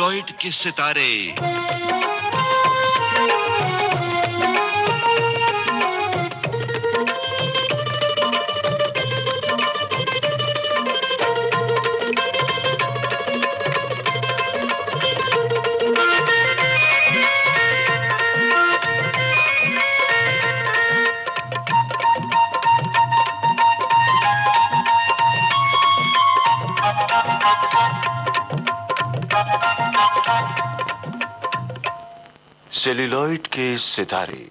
Celluloid के सितारे। Celluloid के सितारे।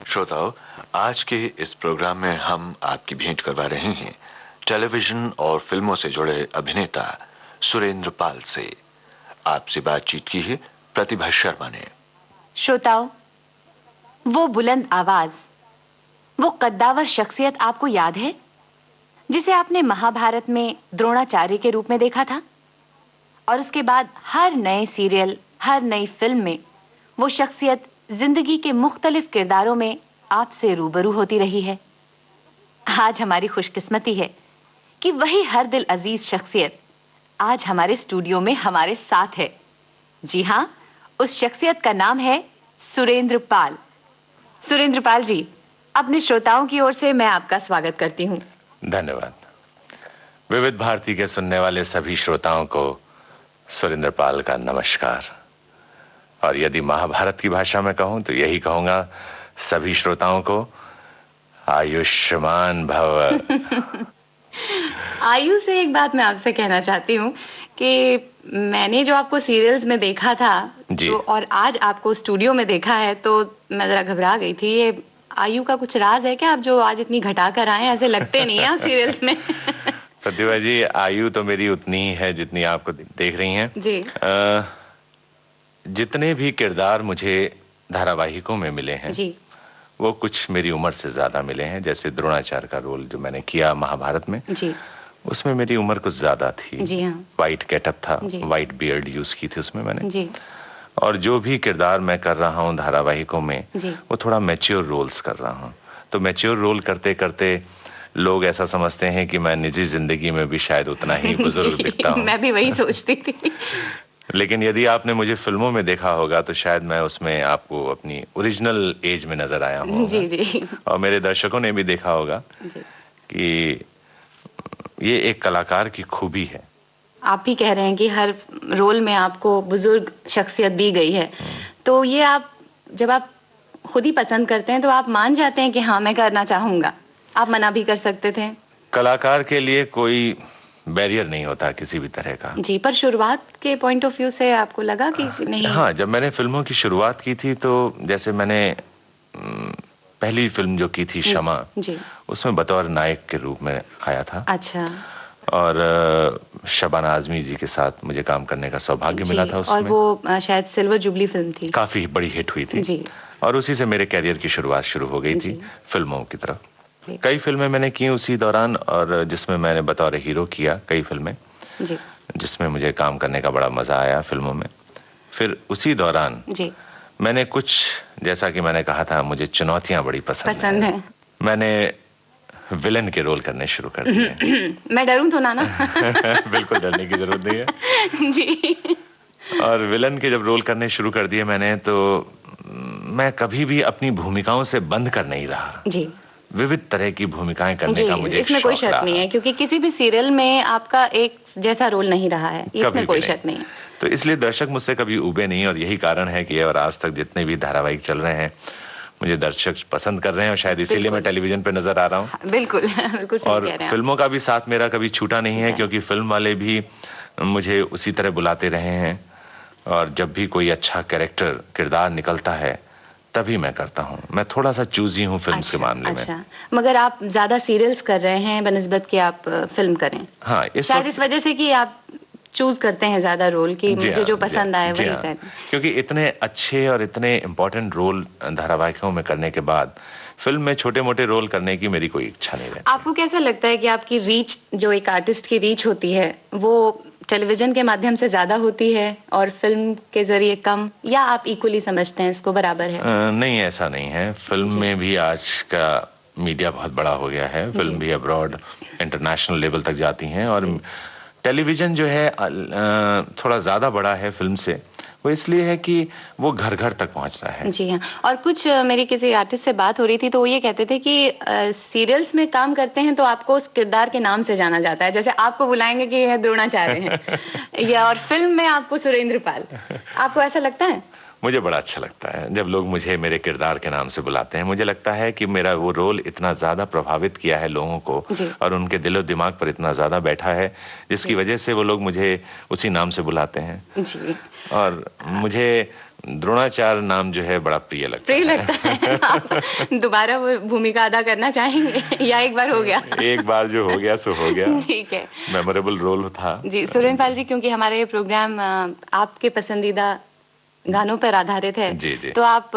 श्रोताओं, आज के इस प्रोग्राम में हम आपकी भेंट करवा रहे हैं टेलीविजन और फिल्मों से जुड़े अभिनेता सुरेंद्र पाल से। आपसे बातचीत की है प्रतिभा शर्मा ने। श्रोताओं, वो बुलंद आवाज, वो कद्दावर शख्सियत आपको याद है जिसे आपने महाभारत में द्रोणाचार्य के रूप में देखा था? और उसके बाद हर नए सीरियल, हर नई फिल्म में वो शख्सियत जिंदगी के मुख्तलिफ किरदारों में आपसे रूबरू होती रही है। आज हमारी खुशकिस्मती है कि वही हर दिल अजीज शख्सियत आज हमारे स्टूडियो में हमारे साथ है। जी हाँ, उस शख्सियत का नाम है सुरेंद्र पाल। सुरेंद्र पाल जी, अपने श्रोताओं की ओर से मैं आपका स्वागत करती हूँ। धन्यवाद। विविध भारती के सुनने वाले सभी श्रोताओं को सुरेंद्र पाल का नमस्कार। और यदि महाभारत की भाषा में कहूं तो यही कहूंगा, सभी श्रोताओं को आयुष्मान भव। आयु से एक बात मैं आपसे कहना चाहती हूँ कि मैंने जो आपको सीरियल्स में देखा था तो और आज आपको स्टूडियो में देखा है तो मैं जरा घबरा गई थी। ये आयु का कुछ राज है क्या, आप जो आज इतनी घटा कर आए? ऐसे लगते नहीं है आप सीरियल्स में। प्रतिभा जी, आयु तो मेरी उतनी ही है जितनी आपको देख रही हैं जी। जितने भी किरदार मुझे धारावाहिकों में मिले हैं जी, वो कुछ मेरी उम्र से ज्यादा मिले हैं। जैसे द्रोणाचार्य का रोल जो मैंने किया महाभारत में जी, उसमें मेरी उम्र कुछ ज्यादा थी जी। हाँ। वाइट गेटअप था, वाइट बियर्ड यूज की थी उसमें मैंने जी। और जो भी किरदार मैं कर रहा हूँ धारावाहिकों में जी, वो थोड़ा मैच्योर रोल्स कर रहा हूँ। तो मैच्योर रोल करते करते लोग ऐसा समझते हैं कि मैं निजी जिंदगी में भी शायद उतना ही बुजुर्ग दिखता हूँ। मैं भी वही सोचती थी। लेकिन यदि आपने मुझे फिल्मों में देखा होगा तो शायद मैं उसमें आपको अपनी ओरिजिनल एज में नजर आया हूँ जी जी। और मेरे दर्शकों ने भी देखा होगा जी, कि ये एक कलाकार की खूबी है। आप भी कह रहे हैं कि हर रोल में आपको बुजुर्ग शख्सियत दी गई है, तो ये आप जब आप खुद ही पसंद करते हैं तो आप मान जाते हैं कि हाँ मैं करना चाहूंगा? आप मना भी कर सकते थे। कलाकार के लिए कोई बैरियर नहीं होता किसी भी तरह का जी। पर शुरुआत के पॉइंट ऑफ व्यू से आपको लगा कि नहीं? हाँ, जब मैंने फिल्मों की शुरुआत की थी तो जैसे मैंने पहली फिल्म जो की थी क्षमा जी, उसमें बतौर नायक के रूप में आया था। अच्छा। और शबाना आजमी जी के साथ मुझे काम करने का सौभाग्य मिला था उसमें। और वो शायद सिल्वर जुबली फिल्म थी, काफी बड़ी हिट हुई थी जी। और उसी से मेरे कैरियर की शुरुआत शुरू हो गई थी फिल्मों की तरफ। कई फिल्में मैंने की उसी दौरान, और जिसमें मैंने बतौर हीरो किया कई फिल्में जी, जिसमें मुझे काम करने का बड़ा मजा आया फिल्मों में। फिर उसी दौरान जी, मैंने कुछ, जैसा कि मैंने कहा था, मुझे चुनौतियां बड़ी पसंद है। मैंने विलन के रोल करने शुरू कर दिए। मैं डरूं तो ना? बिल्कुल डरने की जरूरत नहीं है जी। और विलन के जब रोल करने शुरू कर दिए मैंने, तो मैं कभी भी अपनी भूमिकाओं से बंद कर नहीं रहा जी। विविध तरह की भूमिकाएं करने का मुझे इसमें कोई शक नहीं है, क्योंकि किसी भी सीरियल में आपका एक जैसा रोल नहीं रहा है, इसमें कोई शक नहीं है। तो इसलिए दर्शक मुझसे कभी उबे नहीं, और यही कारण है कि और आज तक जितने भी धारावाहिक चल रहे हैं मुझे दर्शक पसंद कर रहे हैं, और शायद इसीलिए मैं टेलीविजन पे नजर आ रहा हूँ। बिल्कुल बिल्कुल सही कह रहे हैं। फिल्मों का भी साथ मेरा कभी छूटा नहीं है, क्योंकि फिल्म वाले भी मुझे उसी तरह बुलाते रहे हैं, और जब भी कोई अच्छा कैरेक्टर किरदार निकलता है तभी मैं करता हूँ। मैं थोड़ा सा चूजी हूँ फिल्म के मामले में। मगर आप ज्यादा सीरियल्स कर रहे हैं बनिस्बत कि आप फिल्म करें। हाँ, शायद इस वजह से कि आप चूज करते हैं ज्यादा रोल की, मुझे जो पसंद आए वही करें। क्योंकि इतने अच्छे और इतने इम्पोर्टेंट रोल धारावाहिकों में करने के बाद फिल्म में छोटे मोटे रोल करने की मेरी कोई इच्छा नहीं रहती। आपको कैसा लगता है कि आपकी रीच, जो एक आर्टिस्ट की रीच होती है, वो टेलीविजन के माध्यम से ज्यादा होती है और फिल्म के जरिए कम, या आप इक्वली समझते हैं इसको, बराबर है? नहीं, ऐसा नहीं है। फिल्म में भी आज का मीडिया बहुत बड़ा हो गया है। फिल्म भी अब्रॉड इंटरनेशनल लेवल तक जाती हैं, और टेलीविजन जो है थोड़ा ज्यादा बड़ा है फिल्म से, वो इसलिए है कि वो घर घर तक पहुंच रहा है। जी हाँ। और कुछ मेरी किसी आर्टिस्ट से बात हो रही थी तो वो ये कहते थे कि सीरियल्स में काम करते हैं तो आपको उस किरदार के नाम से जाना जाता है, जैसे आपको बुलाएंगे कि यह द्रोणाचार्य हैं या और फिल्म में आपको सुरेंद्र पाल। आपको ऐसा लगता है? मुझे बड़ा अच्छा लगता है जब लोग मुझे मेरे किरदार के नाम से बुलाते हैं। मुझे लगता है कि मेरा वो रोल इतना ज्यादा प्रभावित किया है लोगों को और उनके दिलो दिमाग पर इतना ज्यादा बैठा है जिसकी वजह से वो लोग मुझे उसी नाम से बुलाते हैं जी। और मुझे द्रोणाचार्य नाम जो है बड़ा प्रिय लगता है। आप दोबारा वो भूमिका अदा करना चाहेंगे या एक बार हो गया? एक बार जो हो गया सो हो गया। ठीक है, मेमोरेबल रोल था जी। सुरेंद्र पाल जी, क्योंकि हमारा ये प्रोग्राम आपके पसंदीदा गानों पर आधारित है जी जी। तो आप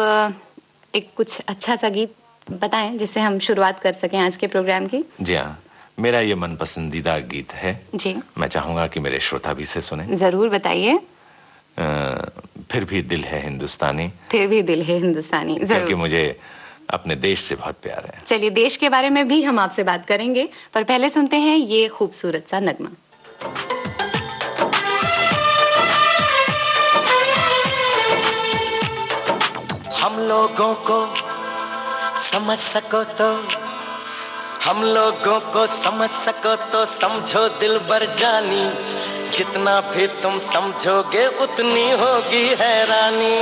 एक कुछ अच्छा सा गीत बताएं जिससे हम शुरुआत कर सकें आज के प्रोग्राम की। जी हाँ, मेरा ये मन पसंदीदा गीत है जी। मैं चाहूंगा कि मेरे श्रोता भी इसे सुने। जरूर बताइए। फिर भी दिल है हिंदुस्तानी। फिर भी दिल है हिंदुस्तानी, क्योंकि मुझे अपने देश से बहुत प्यार है। चलिए, देश के बारे में भी हम आपसे बात करेंगे, पर पहले सुनते हैं ये खूबसूरत सा नगमा। हम लोगों को समझ सको तो, हम लोगों को समझ सको तो समझो दिल बर जानी, जितना भी तुम समझोगे उतनी होगी हैरानी।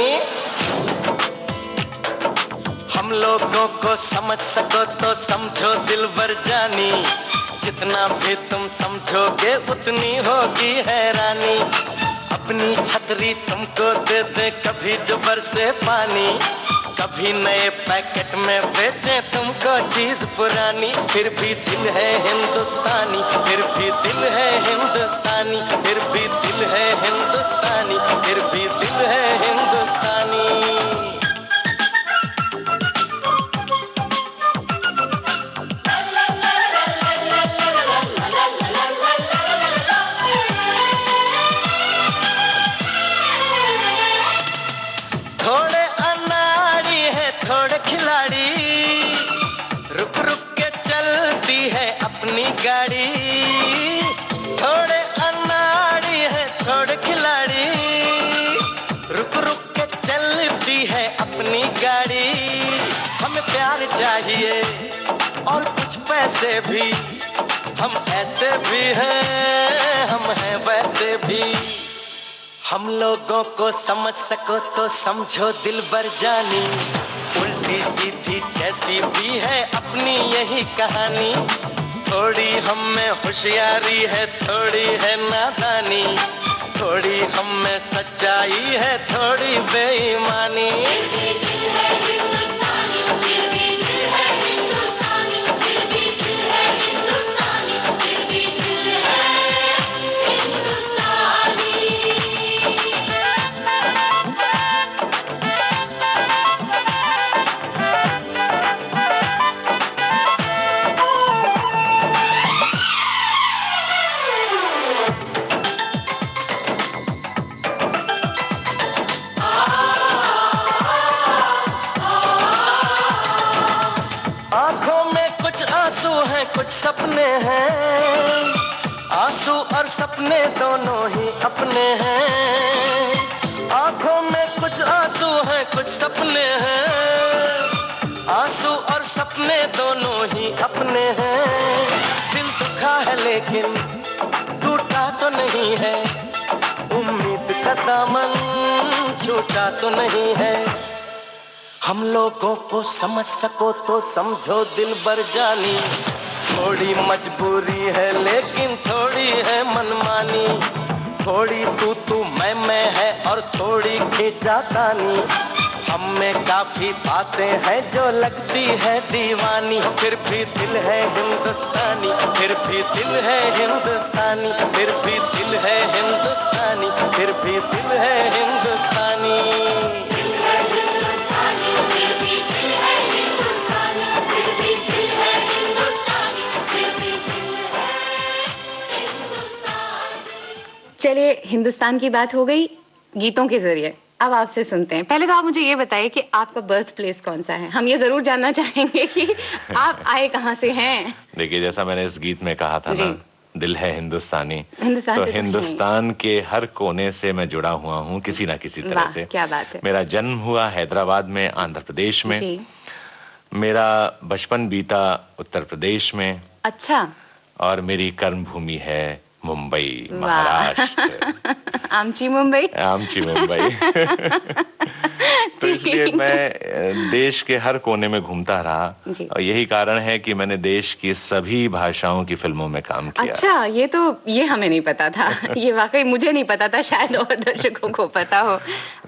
हम लोगों को समझ सको तो समझो दिल बर जानी, जितना भी तुम समझोगे उतनी होगी हैरानी। अपनी छतरी तुमको दे दे कभी जो बरसे पानी, कभी नए पैकेट में बेचे तुमको चीज पुरानी। फिर भी दिल है हिंदुस्तानी, फिर भी दिल है हिंदुस्तानी, फिर भी दिल है हिंदुस्तानी, फिर भी दिल है हिंदुस्तानी। थोड़े अनाड़ी है थोड़े खिलाड़ी, रुक रुक के चलती है अपनी गाड़ी। थोड़े अनाड़ी है थोड़े खिलाड़ी, रुक रुक के चलती है अपनी गाड़ी। हमें प्यार चाहिए और कुछ पैसे भी, हम ऐसे भी हैं, हम हैं वैसे भी। हम लोगों को समझ सको तो समझो दिल बर जानी, उल्टी सीधी जैसी भी है अपनी यही कहानी। थोड़ी हम में होशियारी है, थोड़ी है नादानी, थोड़ी हम में सच्चाई है, थोड़ी बेईमानी। कुछ सपने हैं, आंसू और सपने दोनों ही अपने हैं। आंखों में कुछ आंसू हैं, कुछ सपने हैं, आंसू और सपने दोनों ही अपने हैं। दिल दुखा है लेकिन टूटा तो नहीं है, उम्मीद का दामन छूटा तो नहीं है। हम लोगों को समझ सको तो समझो दिल बर जानी, थोड़ी मजबूरी है लेकिन थोड़ी है मनमानी। थोड़ी तू मैं है और थोड़ी खींचातानी, हम में काफी बातें हैं जो लगती है दीवानी। फिर भी दिल है हिंदुस्तानी, फिर भी दिल है हिंदुस्तानी, फिर भी दिल है हिंदुस्तानी, फिर भी दिल है हिंदुस्तानी। चलिए, हिंदुस्तान की बात हो गई गीतों के जरिए, अब आपसे सुनते हैं। पहले तो आप मुझे ये बताइए कि आपका बर्थ प्लेस कौन सा है। हम ये जरूर जानना चाहेंगे कि आप आए कहाँ से हैं। देखिए, जैसा मैंने इस गीत में कहा था ना, दिल है हिंदुस्तानी। हिंदुस्तान तो हिंदुस्तान के हर कोने से मैं जुड़ा हुआ हूँ किसी ना किसी तरह से। क्या बात है। मेरा जन्म हुआ हैदराबाद में, आंध्र प्रदेश में जी। मेरा बचपन बीता उत्तर प्रदेश में। अच्छा। और मेरी कर्म भूमि है मुंबई, महाराष्ट्र। आमची मुंबई। आमची मुंबई। तो इसलिए मैं देश के हर कोने में घूमता रहा और यही कारण है कि मैंने देश की सभी भाषाओं की फिल्मों में काम किया। अच्छा, ये हमें नहीं पता था। ये वाकई मुझे नहीं पता था, शायद और दर्शकों को पता हो,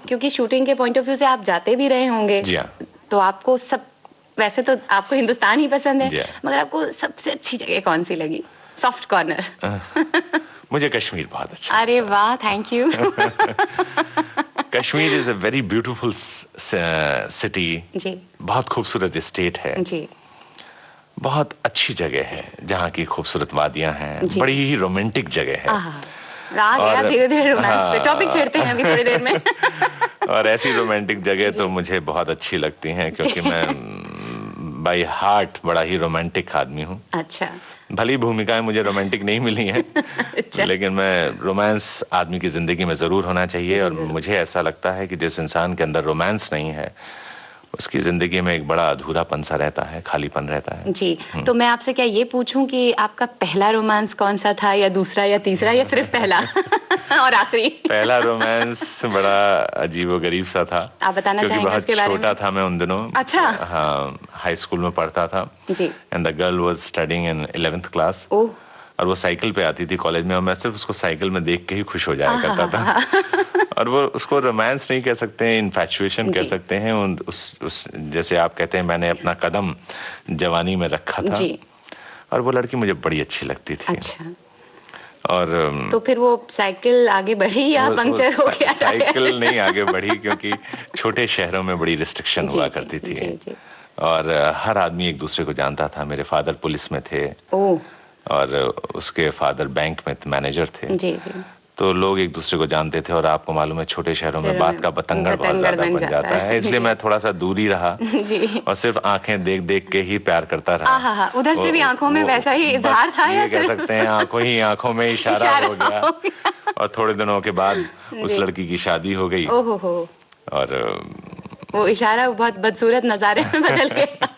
क्योंकि शूटिंग के पॉइंट ऑफ व्यू से आप जाते भी रहे होंगे। जी हाँ। तो आपको वैसे तो आपको हिंदुस्तान ही पसंद है, मगर आपको सबसे अच्छी जगह कौन सी लगी? Soft corner. मुझे कश्मीर बहुत अच्छा। अरे वाह, thank you. Kashmir is a very beautiful city जी। बहुत खूबसूरत स्टेट है जी। बहुत अच्छी जगह है, जहाँ की खूबसूरत वादियां हैं, बड़ी ही रोमांटिक जगह है। धीरे-धीरे रोमांस पे टॉपिक छेड़ते हैं अभी थोड़ी देर में। और ऐसी रोमांटिक जगह तो मुझे बहुत अच्छी लगती हैं, क्योंकि मैं बाय हार्ट बड़ा ही रोमांटिक आदमी हूँ। अच्छा। भली भूमिकाएं मुझे रोमांटिक नहीं मिली हैं। अच्छा। लेकिन मैं रोमांस आदमी की जिंदगी में जरूर होना चाहिए, और मुझे ऐसा लगता है कि जिस इंसान के अंदर रोमांस नहीं है उसकी जिंदगी में एक बड़ा अधूरापन सा रहता है, खालीपन रहता है जी। तो मैं आपसे क्या ये पूछूं कि आपका पहला रोमांस कौन सा था, या दूसरा या तीसरा, या सिर्फ पहला और आखिरी? पहला रोमांस बड़ा अजीबोगरीब सा था। आप बताना चाहेंगे इसके बारे में? छोटा था मैं उन दिनों। अच्छा। हाँ, हाई स्कूल में पढ़ता था जी। And the girl was studying in 11th class. Oh. और वो साइकिल पे आती थी कॉलेज में, और मैं सिर्फ उसको साइकिल में देख के ही खुश हो जाया करता था। और वो उसको रोमांस नहीं कह सकते हैं, इन्फैचुएशन कह सकते हैं। उस जैसे आप कहते हैं, मैंने अपना कदम जवानी में रखा था जी। और वो लड़की मुझे बड़ी अच्छी लगती थी। अच्छा। और तो फिर वो साइकिल आगे बढ़ी या पंक्चर हो गया? साइकिल नहीं आगे बढ़ी, क्योंकि छोटे शहरों में बड़ी रिस्ट्रिक्शन हुआ करती थी। और हर आदमी एक दूसरे को जानता था। मेरे फादर पुलिस में थे और उसके फादर बैंक में मैनेजर थे जी जी। तो लोग एक दूसरे को जानते थे, और आपको मालूम है छोटे शहरों में बात का बतंगड़ बहुत ज्यादा बन जाता है। इसलिए मैं थोड़ा सा दूरी रहा जी। और सिर्फ आंखें देख देख के ही प्यार करता रहा। उधर से भी आंखों में वैसा ही इजहार था, ये कह सकते हैं आंखों में इशारा हो गया। और थोड़े दिनों के बाद उस लड़की की शादी हो गई। और वो इशारा बहुत बदसूरत नजारे में बदल गया।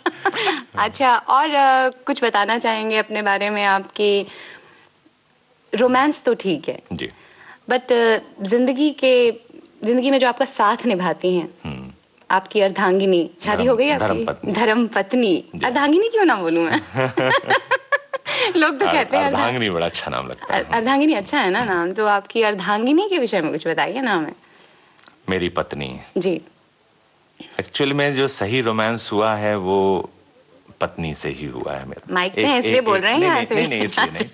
अच्छा, और कुछ बताना चाहेंगे अपने बारे में? आपकी रोमांस तो ठीक है जी, बट जिंदगी में जो आपका साथ निभाती हैं, आपकी अर्धांगिनी, शादी हो गई आपकी? धर्म पत्नी। अर्धांगिनी क्यों ना बोलूं मैं? लोग तो कहते हैं अर्धांगिनी बड़ा अच्छा नाम लगता है। अर्धांगिनी अच्छा है ना नाम? तो आपकी अर्धांगिनी के विषय में कुछ बताइए ना हमें। मेरी पत्नी जी। एक्चुअली में जो सही रोमांस हुआ है वो पत्नी से ही हुआ है मेरा। माइक पे इसलिए बोल रहे हैं? नहीं, इसलिए नहीं।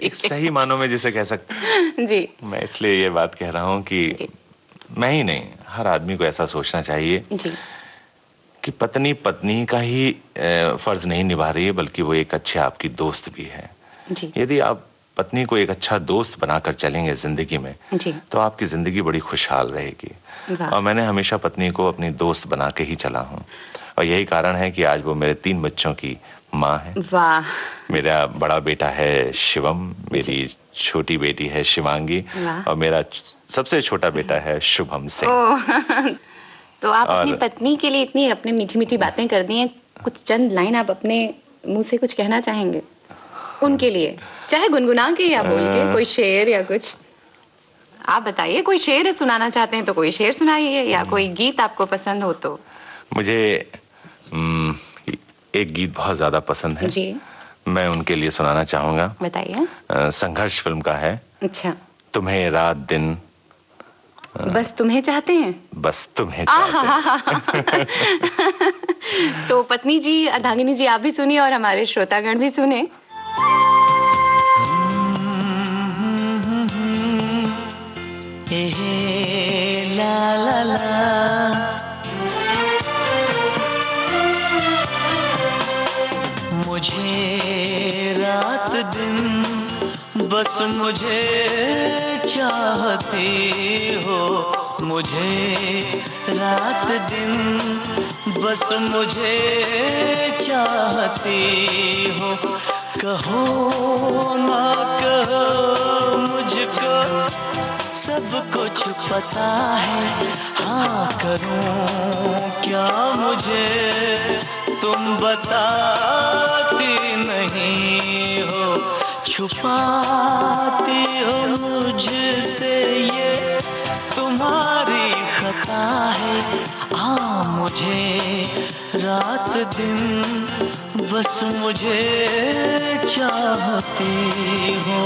एक सही मानों में जिसे कह सकते जी। मैं इसलिए ये बात कह रहा हूँ कि मैं ही नहीं, हर आदमी को ऐसा सोचना चाहिए जी। कि पत्नी का ही फर्ज नहीं निभा रही है, बल्कि वो एक अच्छे आपकी दोस्त भी है जी। यदि आप पत्नी को एक अच्छा दोस्त बनाकर चलेंगे जिंदगी में जी। तो आपकी जिंदगी बड़ी खुशहाल रहेगी। और मैंने हमेशा पत्नी को अपनी दोस्त बना के ही चला हूँ, और यही कारण है कि आज वो मेरे 3 बच्चों की माँ है। वाह। मेरा बड़ा बेटा है शिवम, मेरी छोटी बेटी है शिवांगी, और मेरा सबसे छोटा बेटा है शुभम सिंह। तो आप अपनी पत्नी के लिए इतनी अपने मीठी मीठी बातें कर दी हैं, कुछ चंद लाइन आप अपने मुंह से कुछ कहना चाहेंगे उनके लिए? चाहे गुनगुना के या बोल के, कोई शेर या कुछ आप बताइए। कोई शेर सुनाना चाहते हैं तो कोई शेर सुनाइए, या कोई गीत आपको पसंद हो तो। मुझे एक गीत बहुत ज्यादा पसंद है जी। मैं उनके लिए सुनाना चाहूंगा। बताइए। संघर्ष फिल्म का है। अच्छा। तुम्हें रात दिन बस तुम्हें चाहते हैं, बस तुम्हें चाहते हैं। तो पत्नी जी, अर्धांगिनी जी, आप भी सुनिए और हमारे श्रोतागण भी सुने। ला ला ला, मुझे रात दिन बस मुझे चाहती हो, मुझे रात दिन बस मुझे चाहती हो, कहो ना कहो मुझको सब कुछ पता है, हाँ करूं क्या मुझे तुम बताती नहीं हो, छुपाती हो मुझसे ये तुम्हारी खता है, मुझे रात दिन बस मुझे चाहती हो।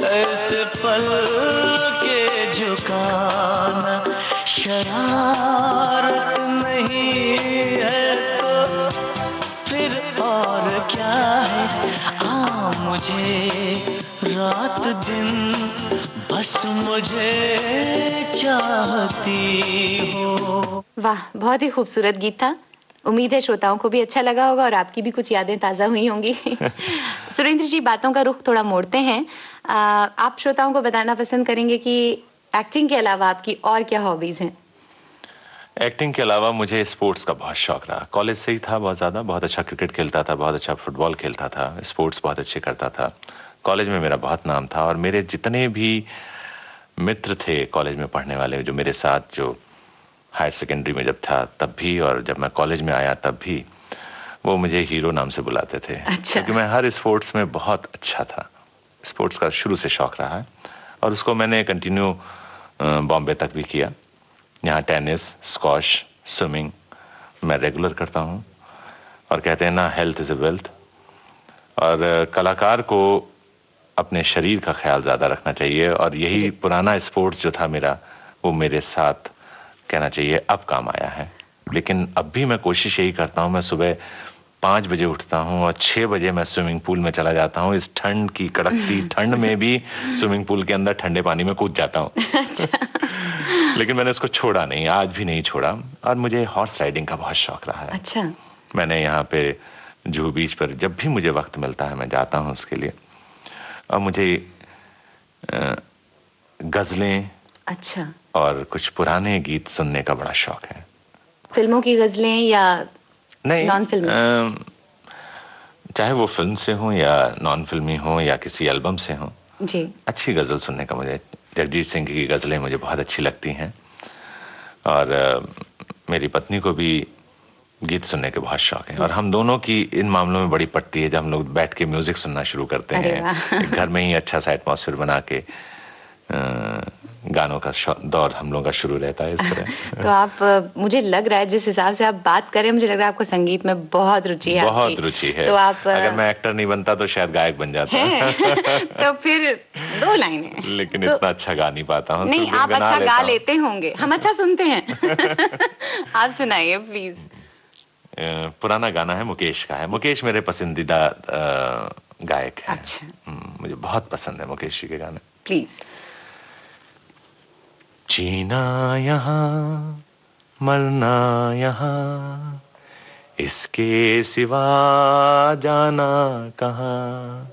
ऐसे पल के झुकाना शरारत नहीं है तो फिर और क्या है, मुझे रात दिन बस मुझे चाहती हो। वाह, बहुत ही खूबसूरत गीत था। उम्मीद है श्रोताओं को भी अच्छा लगा होगा और आपकी भी कुछ यादें ताज़ा हुई होंगी। सुरेंद्र जी, बातों का रुख थोड़ा मोड़ते हैं। आप श्रोताओं को बताना पसंद करेंगे कि एक्टिंग के अलावा आपकी और क्या हॉबीज हैं? एक्टिंग के अलावा मुझे स्पोर्ट्स का बहुत शौक रहा। कॉलेज से ही था बहुत ज़्यादा। बहुत अच्छा क्रिकेट खेलता था, बहुत अच्छा फुटबॉल खेलता था, स्पोर्ट्स बहुत अच्छे करता था। कॉलेज में मेरा बहुत नाम था और मेरे जितने भी मित्र थे कॉलेज में पढ़ने वाले, जो मेरे साथ जो हायर सेकेंडरी में जब था तब भी और जब मैं कॉलेज में आया तब भी, वो मुझे हीरो नाम से बुलाते थे। अच्छा। क्योंकि मैं हर स्पोर्ट्स में बहुत अच्छा था। स्पोर्ट्स का शुरू से शौक रहा है और उसको मैंने कंटिन्यू बॉम्बे तक भी किया। यहाँ टेनिस, स्क्वॉश, स्विमिंग मैं रेगुलर करता हूँ। और कहते हैं ना, हेल्थ इज़ अ वेल्थ। और कलाकार को अपने शरीर का ख्याल ज़्यादा रखना चाहिए और यही पुराना स्पोर्ट्स जो था मेरा, वो मेरे साथ कहना चाहिए अब काम आया है। लेकिन अब भी मैं कोशिश यही करता हूँ, मैं सुबह 5 बजे उठता हूँ और 6 बजे मैं स्विमिंग पूल में चला जाता हूँ। इस ठंड की कड़कती ठंड में भी स्विमिंग पूल के अंदर ठंडे पानी में कूद जाता हूँ। लेकिन मैंने उसको छोड़ा नहीं, आज भी नहीं छोड़ा। और मुझे हॉर्स राइडिंग का बहुत शौक रहा है। अच्छा। मैंने यहाँ पे जुहू बीच पर जब भी मुझे वक्त मिलता है मैं जाता हूँ उसके लिए। और मुझे गजलें, अच्छा, और कुछ पुराने गीत सुनने का बड़ा शौक है। फिल्मों की गजलें या नहीं, नॉन फिल्म? चाहे वो फिल्म से हो या नॉन फिल्मी हो या किसी एल्बम से हो जी, अच्छी गजल सुनने का मुझे, जगजीत सिंह की गजलें मुझे बहुत अच्छी लगती हैं। और मेरी पत्नी को भी गीत सुनने के बहुत शौक है और हम दोनों की इन मामलों में बड़ी पड़ती है। जब हम लोग बैठ के म्यूजिक सुनना शुरू करते हैं घर में ही अच्छा सा एटमॉस्फेयर बना के, गानों का दौर हम लोगों का शुरू रहता है इस तरह। तो आप, मुझे लग रहा है जिस हिसाब से आप बात करें, मुझे लग रहा है आपको संगीत में बहुत रुचि है। बहुत रुचि है। तो आप, अगर मैं एक्टर नहीं बनता तो शायद गायक बन जाता। तो फिर 2 लाइनें। लेकिन इतना अच्छा गा नहीं पाता हूँ। नहीं, आप अच्छा गा लेते होंगे, हम अच्छा सुनते हैं। आप सुनाइए प्लीज। पुराना गाना है, मुकेश का है। मुकेश मेरे पसंदीदा गायक है। अच्छा। मुझे बहुत पसंद है मुकेश जी के गाने। प्लीज। जीना यहाँ, मरना यहाँ, इसके सिवा जाना कहाँ।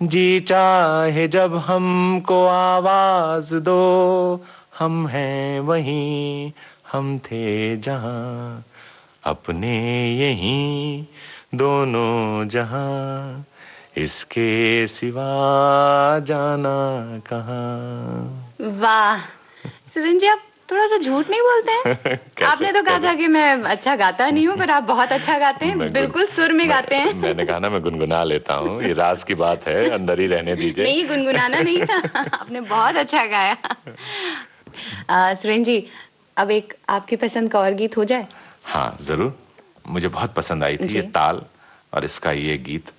जी चाहे जब हमको आवाज दो, हम हैं वहीं, हम थे जहाँ, अपने यहीं दोनों जहाँ, इसके सिवा जाना कहाँ। वाह सुरेंद्र जी, आप थोड़ा सा झूठ नहीं बोलते हैं? आपने तो कहा था कि मैं अच्छा गाता नहीं हूँ, पर आप बहुत अच्छा गाते हैं, बिल्कुल सुर में गाते हैं। मैंने कहा ना मैं गुनगुना लेता हूँ, ये राज की बात है, अंदर ही रहने दीजिए। नहीं, गुनगुनाना नहीं था, आपने बहुत अच्छा गाया। सुरेंद्र जी, अब एक आपकी पसंद का और गीत हो जाए? हाँ जरूर, मुझे बहुत पसंद आई थी ये ताल और इसका ये गीत।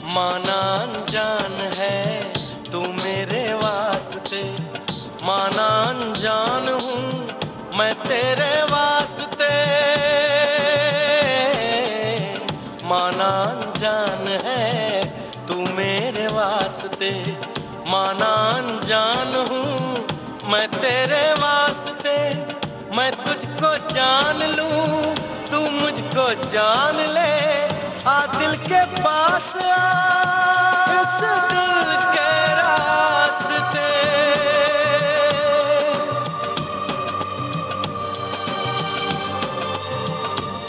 माना अनजान है तू मेरे वास्ते, माना अनजान हूँ मैं तेरे वास्ते, माना अनजान है तू मेरे वास्ते, माना अनजान हूँ मैं तेरे वास्ते, मैं तुझको जान लूं तू मुझको जान ले, आ दिल के पास आ इस दिल के रास्ते,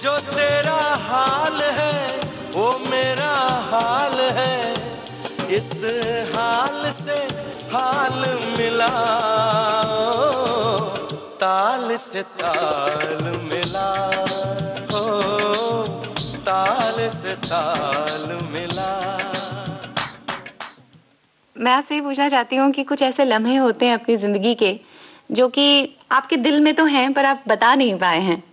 जो तेरा हाल है वो मेरा हाल है, इस हाल से हाल मिला, ताल से ताल मिला, ताल से ताल मिला। मैं आपसे ये पूछना चाहती हूँ कि कुछ ऐसे लम्हे होते हैं अपनी जिंदगी के जो कि आपके दिल में तो हैं पर आप बता नहीं पाए हैं,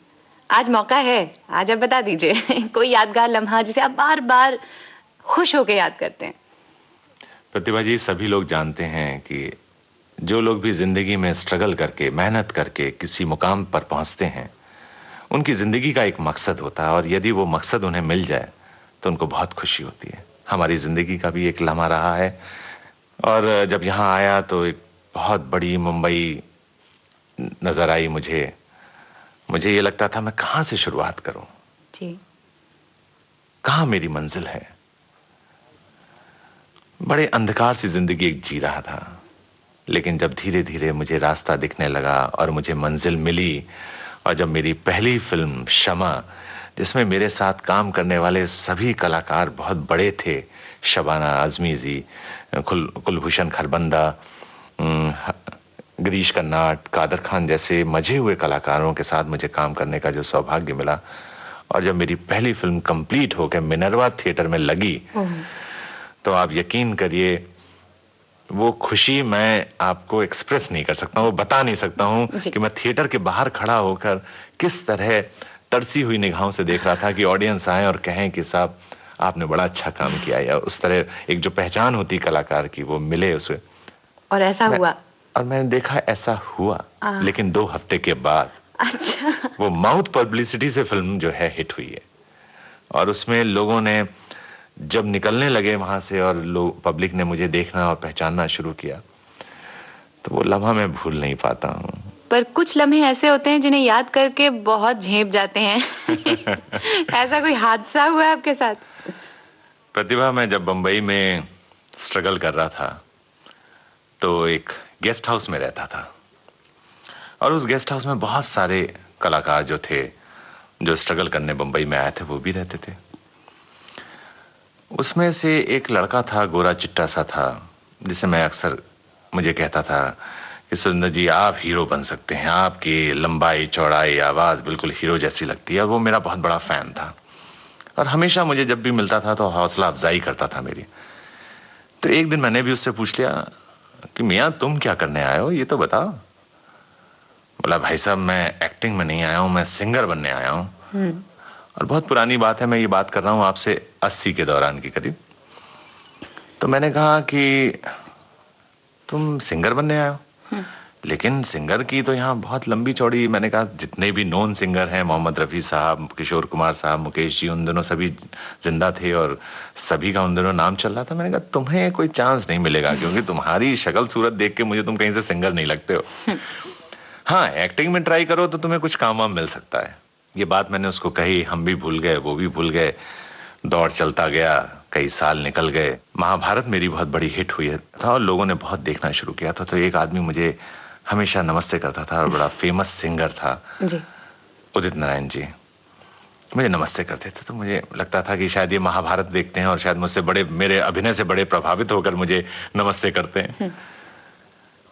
आज मौका है, आज आप बता दीजिए कोई यादगार लम्हा जिसे आप बार बार खुश होकर याद करते हैं। प्रतिभा जी, सभी लोग जानते हैं कि जो लोग भी जिंदगी में स्ट्रगल करके, मेहनत करके किसी मुकाम पर पहुंचते हैं, उनकी जिंदगी का एक मकसद होता है, और यदि वो मकसद उन्हें मिल जाए तो उनको बहुत खुशी होती है। हमारी जिंदगी का भी एक लम्हा रहा है, और जब यहाँ आया तो एक बहुत बड़ी मुंबई नजर आई मुझे। मुझे ये लगता था मैं कहां से शुरुआत करूं जी, कहां मेरी मंजिल है। बड़े अंधकार सी जिंदगी एक जी रहा था, लेकिन जब धीरे धीरे मुझे रास्ता दिखने लगा और मुझे मंजिल मिली, और जब मेरी पहली फिल्म शमा, जिसमें मेरे साथ काम करने वाले सभी कलाकार बहुत बड़े थे, शबाना आजमी जी, कुलभूषण खरबंदा, गिरीश कर्नाड, कादर खान जैसे मजे हुए कलाकारों के साथ मुझे काम करने का जो सौभाग्य मिला, और जब मेरी पहली फिल्म कंप्लीट होकर मिनर्वा थिएटर में लगी, तो आप यकीन करिए वो खुशी मैं आपको एक्सप्रेस नहीं कर सकता हूँ, वो बता नहीं सकता हूँ कि मैं थिएटर के बाहर खड़ा होकर किस तरह तरसी हुई निगाहों से देख रहा था कि ऑडियंस आए और कहें कि साहब आपने बड़ा अच्छा काम किया, या उस तरह एक जो पहचान होती कलाकार की वो मिले उसे। और ऐसा हुआ? और मैंने देखा ऐसा हुआ, लेकिन 2 हफ्ते के बाद अच्छा वो माउथ पब्लिसिटी से फिल्म जो है हिट हुई है, और उसमें लोगों ने जब निकलने लगे वहां से और लोग, पब्लिक ने मुझे देखना और पहचानना शुरू किया, तो वो लम्हा मैं भूल नहीं पाता हूँ। पर कुछ लम्हे ऐसे होते हैं जिन्हें याद करके बहुत झेप जाते हैं। ऐसा कोई हादसा हुआ है आपके साथ? प्रतिभा, मैं जब बंबई में स्ट्रगल कर रहा था तो एक गेस्ट हाउस में रहता था, और उस गेस्ट हाउस में बहुत सारे कलाकार जो थे, जो स्ट्रगल करने बंबई में आए थे, वो भी रहते थे। उसमें से एक लड़का था, गोरा चिट्टा सा था, जिसे मैं अक्सर मुझे कहता था कि सुरेंद्र जी आप हीरो बन सकते हैं, आपकी लंबाई चौड़ाई आवाज बिल्कुल हीरो जैसी लगती है। वो मेरा बहुत बड़ा फैन था, और हमेशा मुझे जब भी मिलता था तो हौसला अफजाई करता था मेरी। तो एक दिन मैंने भी उससे पूछ लिया कि मियां तुम क्या करने आए हो, ये तो बताओ। बोला भाई साहब मैं एक्टिंग में नहीं आया हूं, मैं सिंगर बनने आया हूं। और बहुत पुरानी बात है, मैं ये बात कर रहा हूं आपसे 80 के दौरान की करीब। तो मैंने कहा कि तुम सिंगर बनने आए हो, लेकिन सिंगर की तो यहाँ बहुत लंबी चौड़ी, मैंने कहा जितने भी नॉन सिंगर हैं, मोहम्मद रफी साहब, किशोर कुमार साहब, मुकेश जी, उन दोनों सभी जिंदा थे और सभी का उन दोनों नाम चल रहा था। मैंने कहा तुम्हें कोई चांस नहीं मिलेगा, क्योंकि तुम्हारी शक्ल सूरत देख के मुझे तुम कहीं से सिंगर नहीं लगते हो। हाँ, एक्टिंग में ट्राई करो तो तुम्हें कुछ काम वाम मिल सकता है। ये बात मैंने उसको कही, हम भी भूल गए, वो भी भूल गए, दौड़ चलता गया, कई साल निकल गए। महाभारत मेरी बहुत बड़ी हिट हुई था और लोगों ने बहुत देखना शुरू किया था। तो एक आदमी मुझे हमेशा नमस्ते करता था और बड़ा फेमस सिंगर था जी, उदित नारायण जी, मुझे नमस्ते करते थे। तो मुझे लगता था कि शायद ये महाभारत देखते हैं और शायद मुझसे बड़े, मेरे अभिनय से बड़े प्रभावित होकर मुझे नमस्ते करते हैं।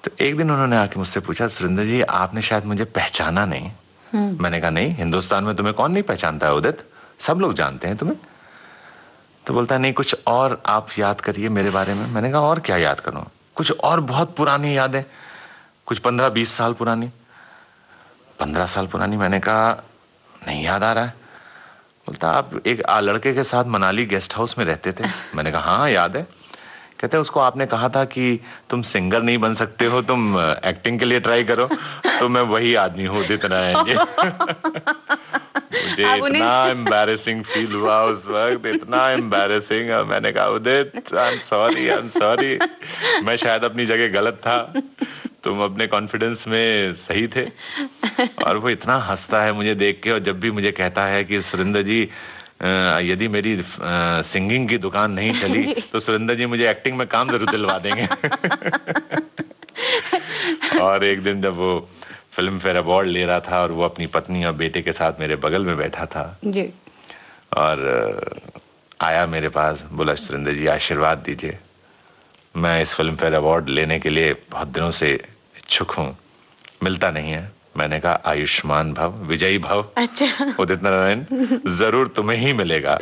तो एक दिन उन्होंने आके मुझसे पूछा, सुरेंद्र जी आपने शायद मुझे पहचाना नहीं। मैंने कहा नहीं, हिंदुस्तान में तुम्हें कौन नहीं पहचानता है उदित, सब लोग जानते हैं तुम्हें। तो बोलता है नहीं, कुछ और आप याद करिए मेरे बारे में। मैंने कहा और क्या याद करूं, कुछ और बहुत पुरानी यादें, कुछ 15-20 साल पुरानी। 15 साल पुरानी? मैंने कहा नहीं याद आ रहा है। बोलता आप एक लड़के के साथ मनाली गेस्ट हाउस में रहते थे। मैंने कहा हाँ याद है। कहते उसको आपने कहा था कि तुम सिंगर नहीं बन सकते हो, तुम एक्टिंग के लिए ट्राई करो। तो मैं वही आदमी हूँ उदित नारायण जी। मुझे इतना एम्बैरेसिंग फील हुआ उस वक्त, इतना एम्बैरेसिंग। मैंने कहा उदित आई एम सॉरी, मैं शायद अपनी जगह गलत था, तुम अपने कॉन्फिडेंस में सही थे। और वो इतना हंसता है मुझे देख के, और जब भी मुझे कहता है कि सुरेंद्र जी यदि मेरी सिंगिंग की दुकान नहीं चली तो सुरेंद्र जी मुझे एक्टिंग में काम जरूर दिलवा देंगे। और एक दिन जब वो फिल्म फेयर अवार्ड ले रहा था और वो अपनी पत्नी और बेटे के साथ मेरे बगल में बैठा था जी, और आया मेरे पास, बोला सुरेंद्र जी आशीर्वाद दीजिए, मैं इस फिल्म फेयर अवार्ड लेने के लिए बहुत दिनों से इच्छुक हूँ, मिलता नहीं है। मैंने कहा आयुष्मान भव, विजयी भव। अच्छा। उदित नारायण, जरूर तुम्हें ही मिलेगा।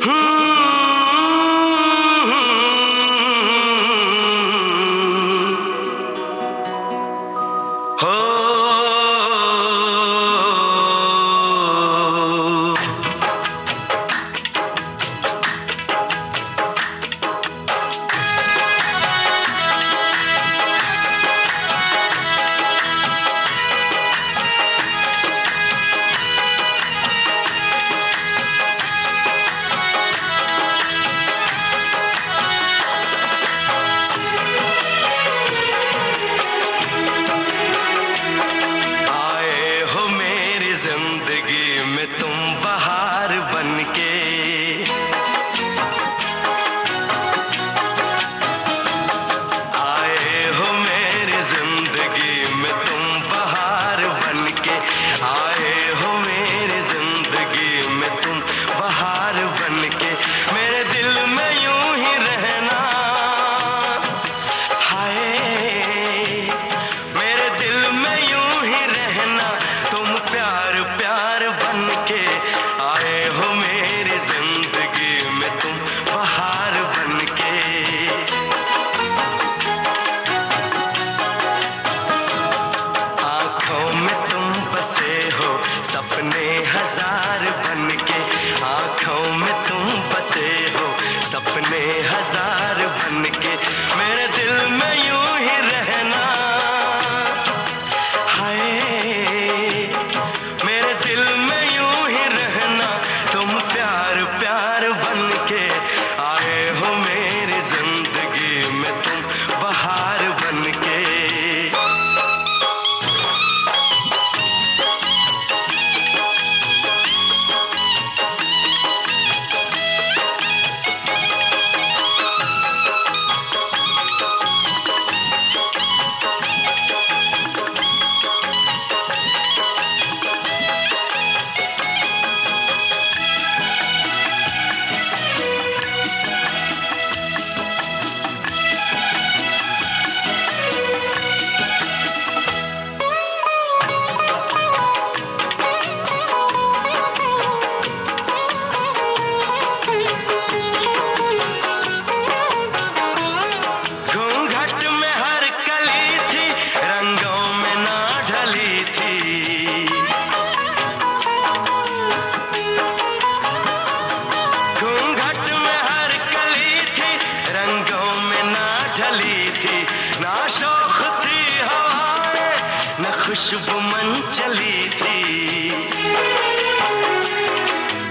खुशबू मन चली थी,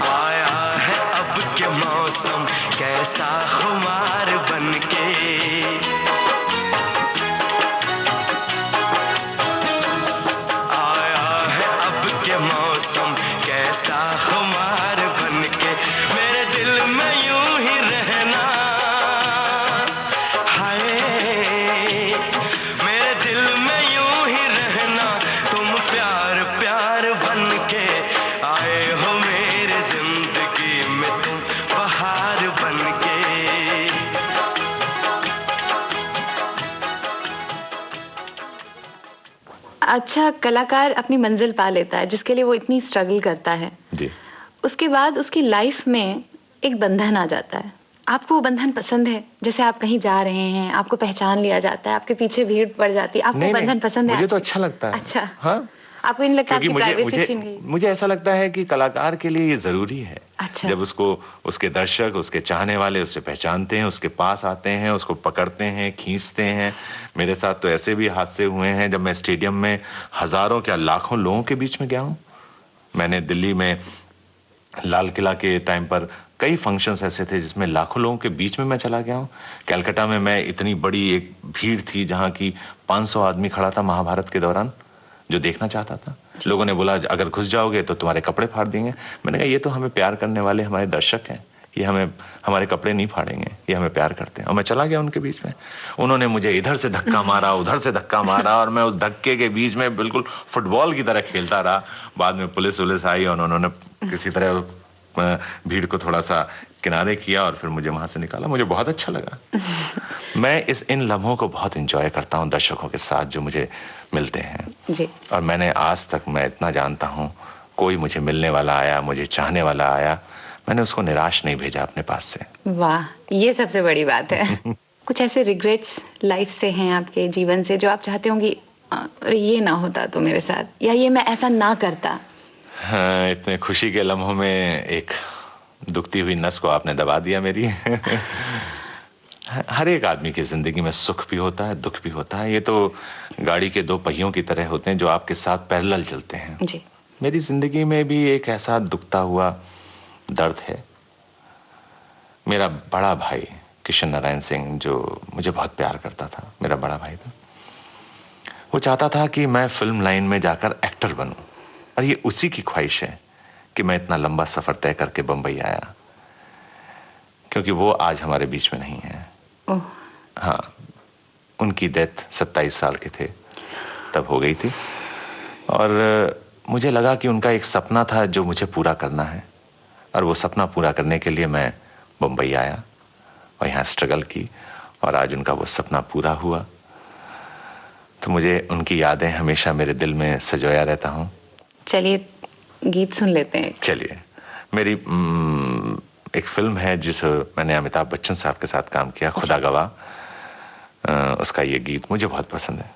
आया है अब के मौसम कैसा खुमार बनके, आया है अब के मौसम कैसा खुमार बनके, मेरे दिल में यूं ही रहना, हाय मेरे दिल में यूं ही रहना, तुम प्यार प्यार बनके आए हो मेरे जिंदगी में, तुम बहार बनके। अच्छा कलाकार अपनी मंजिल पा लेता है जिसके लिए वो इतनी स्ट्रगल करता है जी। उसके बाद उसकी लाइफ में एक बंधन आ जाता है, आपको वो बंधन पसंद है? जैसे आप कहीं जा रहे हैं, आपको पहचान लिया जाता है, आपके पीछे भीड़ पड़ जाती है, आपको बंधन पसंद है? मुझे तो अच्छा लगता है। अच्छा, हाँ, आपको नहीं लगता आपकी प्राइवेसी छीन गई? मुझे ऐसा लगता है कि कलाकार के लिए ये जरूरी है। अच्छा। जब उसको उसके दर्शक, उसके चाहने वाले उससे पहचानते हैं, उसके पास आते हैं, उसको पकड़ते हैं, खींचते हैं। मेरे साथ तो ऐसे भी हादसे हुए हैं जब मैं स्टेडियम में हजारों क्या लाखों लोगों के बीच में गया हूं। मैंने दिल्ली में लाल किला के टाइम पर कई फंक्शंस ऐसे थे जिसमें लाखों लोगों के बीच में मैं चला गया हूं। कलकत्ता में मैं इतनी बड़ी एक भीड़ थी जहां की 500 आदमी खड़ा था महाभारत के दौरान जो देखना चाहता था। लोगों ने बोला अगर घुस जाओगे तो तुम्हारे कपड़े फाड़ देंगे। मैंने कहा ये तो हमें प्यार करने वाले हमारे दर्शक हैं, ये हमें हमारे कपड़े नहीं फाड़ेंगे, ये हमें प्यार करते हैं। और मैं चला गया उनके बीच में। उन्होंने मुझे इधर से धक्का मारा, उधर से धक्का मारा और मैं उस धक्के के बीच में बिल्कुल फुटबॉल की तरह खेलता रहा। बाद में पुलिस आई और उन्होंने किसी तरह भीड़ को थोड़ा सा किनारे किया और फिर मुझे वहां से निकाला। मुझे बहुत अच्छा लगा। मैं इन लम्हों को बहुत एंजॉय करता हूं दर्शकों के साथ जो मुझे मिलते हैं जी। और मैंने आज तक, मैं इतना जानता हूं, कोई मुझे मिलने वाला आया, मुझे चाहने वाला आया, मैंने उसको निराश नहीं भेजा अपने पास से। वाह, ये सबसे बड़ी बात है। कुछ ऐसे रिग्रेट्स लाइफ से हैं आपके जीवन से जो आप चाहते होंगे ये ना होता तो मेरे साथ, या ये मैं ऐसा ना करता? हाँ, इतने खुशी के लम्हों में एक दुखती हुई नस को आपने दबा दिया मेरी। हर एक आदमी की जिंदगी में सुख भी होता है, दुख भी होता है। ये तो गाड़ी के दो पहियों की तरह होते हैं जो आपके साथ पैरेलल चलते हैं। जी। मेरी जिंदगी में भी एक ऐसा दुखता हुआ दर्द है। मेरा बड़ा भाई किशन नारायण सिंह जो मुझे बहुत प्यार करता था, मेरा बड़ा भाई था, वो चाहता था कि मैं फिल्म लाइन में जाकर एक्टर बनूं और ये उसी की ख्वाहिश है कि मैं इतना लंबा सफर तय करके बंबई आया, क्योंकि वो आज हमारे बीच में नहीं है। हाँ, उनकी डेथ 27 साल के थे तब हो गई थी और मुझे लगा कि उनका एक सपना था जो मुझे पूरा करना है और वो सपना पूरा करने के लिए मैं बंबई आया और यहाँ स्ट्रगल की और आज उनका वो सपना पूरा हुआ। तो मुझे उनकी यादें हमेशा मेरे दिल में सजोया रहता हूँ। चलिए गीत सुन लेते हैं। चलिए। मेरी एक फिल्म है जिस मैंने अमिताभ बच्चन साहब के साथ काम किया, खुदा गवाह, उसका ये गीत मुझे बहुत पसंद है।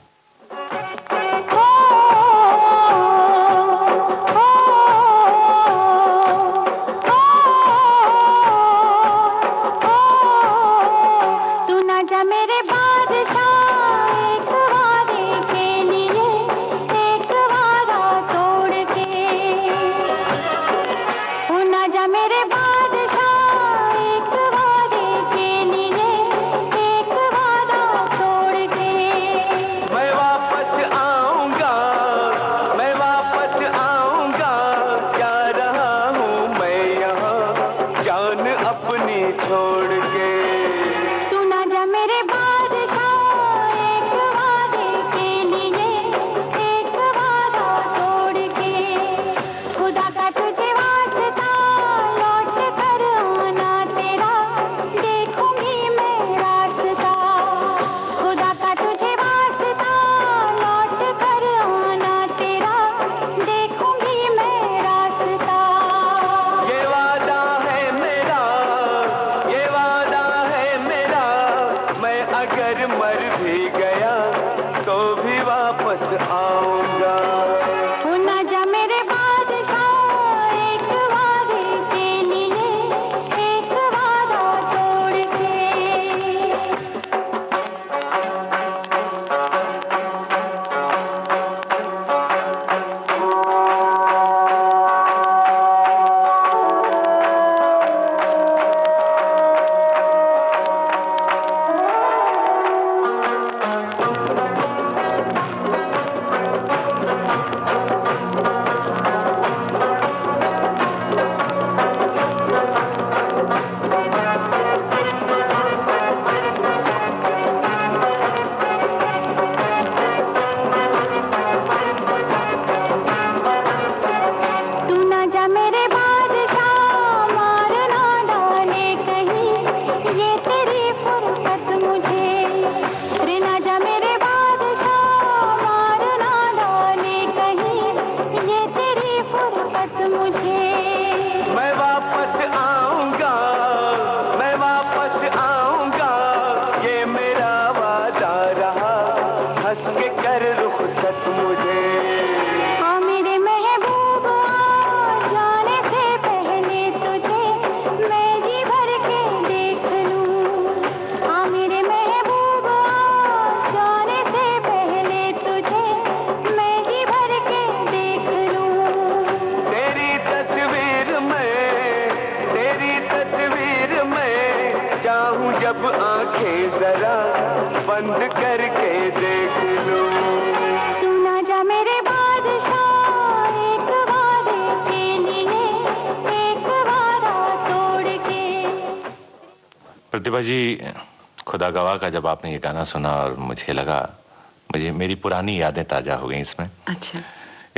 प्रतिभा जी, खुदा गवाह का जब आपने ये गाना सुना और मुझे लगा, मुझे मेरी पुरानी यादें ताजा हो गई इसमें। अच्छा।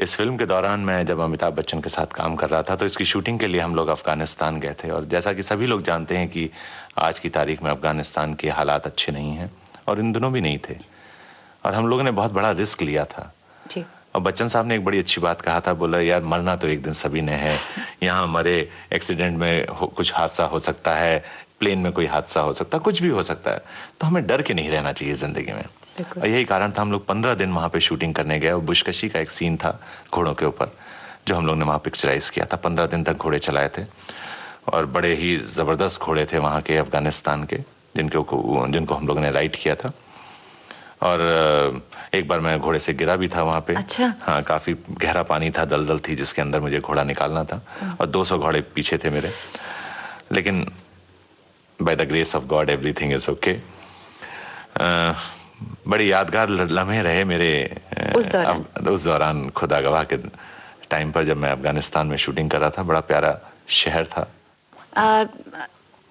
इस फिल्म के दौरान मैं जब अमिताभ बच्चन के साथ काम कर रहा था तो इसकी शूटिंग के लिए हम लोग अफगानिस्तान गए थे, और जैसा कि सभी लोग जानते हैं कि आज की तारीख में अफगानिस्तान के हालात अच्छे नहीं हैं, और इन दिनों भी नहीं थे, और हम लोगों ने बहुत बड़ा रिस्क लिया था जी। और बच्चन साहब ने एक बड़ी अच्छी बात कहा था, बोला यार मरना तो एक दिन सभी ने है, यहाँ मरे, एक्सीडेंट में कुछ हादसा हो सकता है, प्लेन में कोई हादसा हो सकता है, कुछ भी हो सकता है, तो हमें डर के नहीं रहना चाहिए जिंदगी में। और यही कारण था हम लोग 15 दिन वहां पे शूटिंग करने गए, और बुशकशी का एक सीन था घोड़ों के ऊपर जो हम लोग ने वहां पिक्चराइज किया था। 15 दिन तक घोड़े चलाए थे, और बड़े ही जबरदस्त घोड़े थे वहां के अफगानिस्तान के, जिनको हम लोगों ने राइड किया था। और एक बार मैं घोड़े से गिरा भी था वहां पे। अच्छा। हाँ, काफी गहरा पानी था, दलदल थी जिसके अंदर मुझे घोड़ा निकालना था, और 200 घोड़े पीछे थे मेरे, लेकिन by the grace of God everything is okay. बड़ी यादगार लम्हे रहे मेरे उस दौरान खुदा गवाह के टाइम पर, जब मैं अफगानिस्तान में शूटिंग कर रहा था। बड़ा प्यारा शहर था।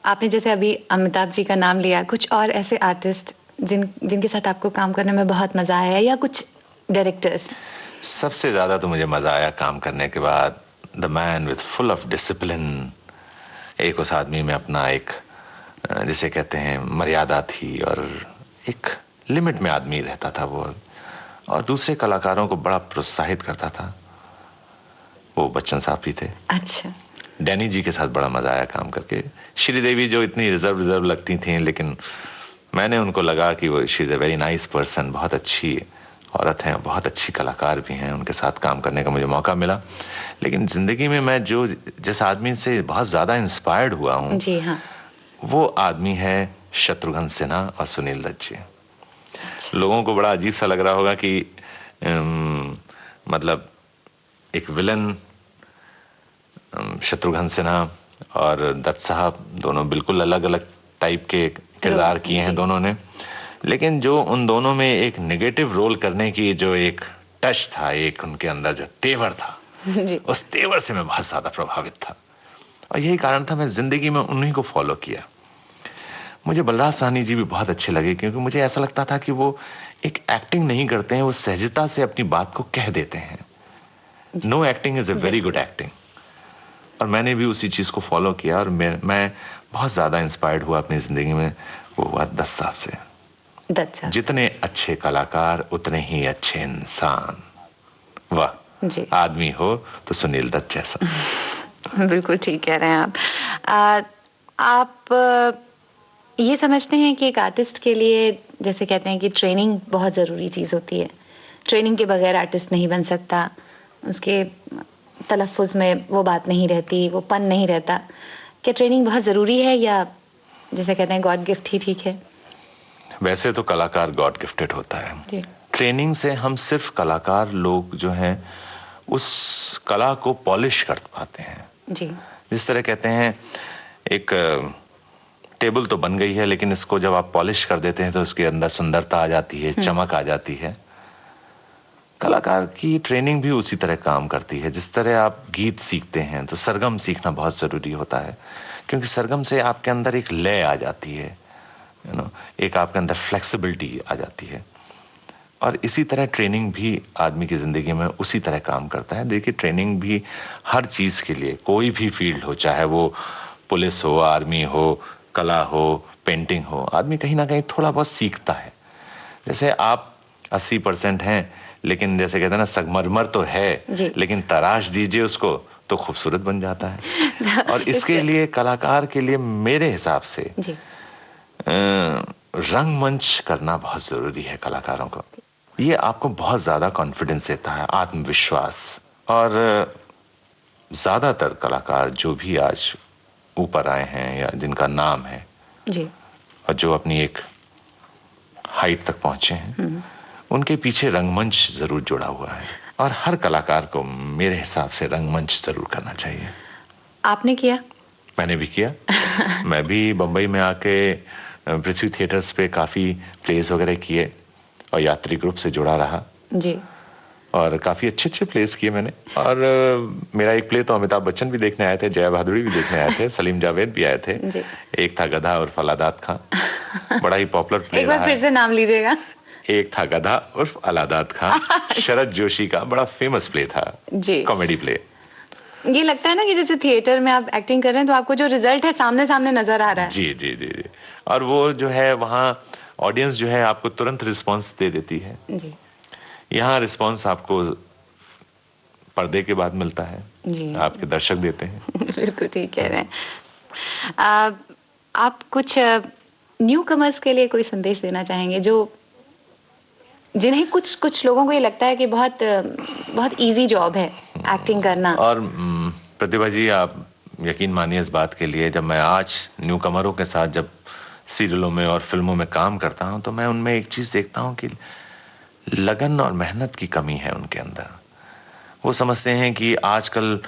आपने जैसे अभी अमिताभ जी का नाम लिया, कुछ और ऐसे आर्टिस्ट जिनके साथ आपको काम करने में बहुत मजा आया, या कुछ डायरेक्टर्स? सबसे ज्यादा तो मुझे मजा आया काम करने के बाद the man with full of discipline. एक उस आदमी में अपना एक, जिसे कहते हैं, मर्यादा थी, और एक लिमिट में आदमी रहता था वो, और दूसरे कलाकारों को बड़ा प्रोत्साहित करता था। वो बच्चन साहब भी थे। अच्छा। डैनी जी के साथ बड़ा मजा आया काम करके। श्रीदेवी जो इतनी रिजर्व लगती थी, लेकिन मैंने उनको लगा कि वो she is a very nice person, बहुत अच्छी औरत हैं, बहुत अच्छी कलाकार भी हैं, उनके साथ काम करने का मुझे मौका मिला। लेकिन जिंदगी में मैं जिस आदमी से बहुत ज्यादा इंस्पायर्ड हुआ हूँ, जी हाँ, वो आदमी है शत्रुघ्न सिन्हा और सुनील दत्त जी। लोगों को बड़ा अजीब सा लग रहा होगा कि मतलब एक विलन शत्रुघ्न सिन्हा और दत्त साहब दोनों बिल्कुल अलग अलग टाइप के किरदार किए हैं दोनों ने, लेकिन जो उन दोनों में एक नेगेटिव रोल करने की जो एक टच था, एक उनके अंदर जो तेवर था, उस तेवर से मैं बहुत ज्यादा प्रभावित था, और यही कारण था मैं जिंदगी में उन्हीं को फॉलो किया। मुझे बलराज साहनी जी भी बहुत अच्छे लगे, क्योंकि मुझे ऐसा लगता था कि वो एक एक्टिंग नहीं करते हैं, वो सहजता से अपनी बात को कह देते हैं। Know acting is a very good acting, और मैंने भी उसी चीज को फॉलो किया, और मैं बहुत ज्यादा इंस्पायर्ड हुआ अपनी जिंदगी में वो हुआ दत्त साहब से। दत्त साहब जितने अच्छे कलाकार उतने ही अच्छे इंसान। वाह, आदमी हो तो सुनील दत्त जैसा। बिल्कुल ठीक कह रहे हैं आप ये समझते हैं कि एक आर्टिस्ट के लिए, जैसे कहते हैं कि ट्रेनिंग बहुत ज़रूरी चीज़ होती है, ट्रेनिंग के बगैर आर्टिस्ट नहीं बन सकता, उसके तलफ़ुज़ में वो बात नहीं रहती, वो पन नहीं रहता। क्या ट्रेनिंग बहुत ज़रूरी है, या जैसे कहते हैं गॉड गिफ्ट ही ठीक है? वैसे तो कलाकार गॉड गिफ्टेड होता है जी। ट्रेनिंग से हम सिर्फ कलाकार लोग जो हैं उस कला को पॉलिश कर पाते हैं जी। जिस तरह कहते हैं एक टेबल तो बन गई है, लेकिन इसको जब आप पॉलिश कर देते हैं तो उसके अंदर सुंदरता आ जाती है, चमक आ जाती है। कलाकार की ट्रेनिंग भी उसी तरह काम करती है। जिस तरह आप गीत सीखते हैं तो सरगम सीखना बहुत जरूरी होता है, क्योंकि सरगम से आपके अंदर एक लय आ जाती है, एक आपके अंदर फ्लेक्सिबिलिटी आ जाती है। और इसी तरह ट्रेनिंग भी आदमी की जिंदगी में उसी तरह काम करता है। देखिए, ट्रेनिंग भी हर चीज के लिए, कोई भी फील्ड हो, चाहे वो पुलिस हो, आर्मी हो, कला हो, पेंटिंग हो, आदमी कहीं ना कहीं थोड़ा बहुत सीखता है। जैसे आप 80% हैं, लेकिन जैसे कहते हैं ना, संगमरमर तो है, लेकिन तराश दीजिए उसको तो खूबसूरत बन जाता है। और इसके लिए कलाकार के लिए मेरे हिसाब से रंगमंच करना बहुत जरूरी है कलाकारों को। ये आपको बहुत ज्यादा कॉन्फिडेंस देता है, आत्मविश्वास। और ज्यादातर कलाकार जो भी आज ऊपर आए हैं या जिनका नाम है जी, और जो अपनी एक हाइट तक पहुंचे हैं, उनके पीछे रंगमंच जरूर जुड़ा हुआ है। और हर कलाकार को मेरे हिसाब से रंगमंच जरूर करना चाहिए। आपने किया? मैंने भी किया। मैं भी बंबई में आके पृथ्वी थिएटर्स पे काफी प्लेस वगैरह किए और यात्री ग्रुप से जुड़ा रहा जी। और काफी अच्छे अच्छे प्लेस किए मैंने। और मेरा एक प्ले तो अमिताभ बच्चन भी देखने आए थे, जया भादुड़ी भी देखने आए थे, सलीम जावेद भी आए थे। एक था गधा उर्फ अलादात खां, बड़ा ही पॉपुलर प्ले। एक बार फिर से नाम लीजिएगा। एक था गधा उर्फ अलादात खां, शरद जोशी का बड़ा फेमस प्ले था जी, कॉमेडी प्ले। ये लगता है ना कि जैसे थिएटर में आप एक्टिंग कर रहे हैं तो आपको जो रिजल्ट है सामने सामने नजर आ रहा है। जी जी जी जी। और वो जो है वहाँ ऑडियंस जो है आपको तुरंत रिस्पांस दे देती है जी। यहाँ रिस्पांस आपको पर्दे के बाद मिलता है जी, आपके दर्शक देते हैं। बिल्कुल ठीक कह रहे हैं। आप कुछ न्यू कमर्स के लिए कोई संदेश देना चाहेंगे, जो जिन्हें कुछ लोगों को ये लगता है कि बहुत बहुत इजी जॉब है एक्टिंग करना? और प्रतिभा जी, आप यकीन मानिए इस बात के लिए, जब मैं आज न्यू कमरों के साथ जब सीरियलों में और फिल्मों में काम करता हूं तो मैं उनमें एक चीज देखता हूं कि लगन और मेहनत की कमी है उनके अंदर। वो समझते हैं कि आजकल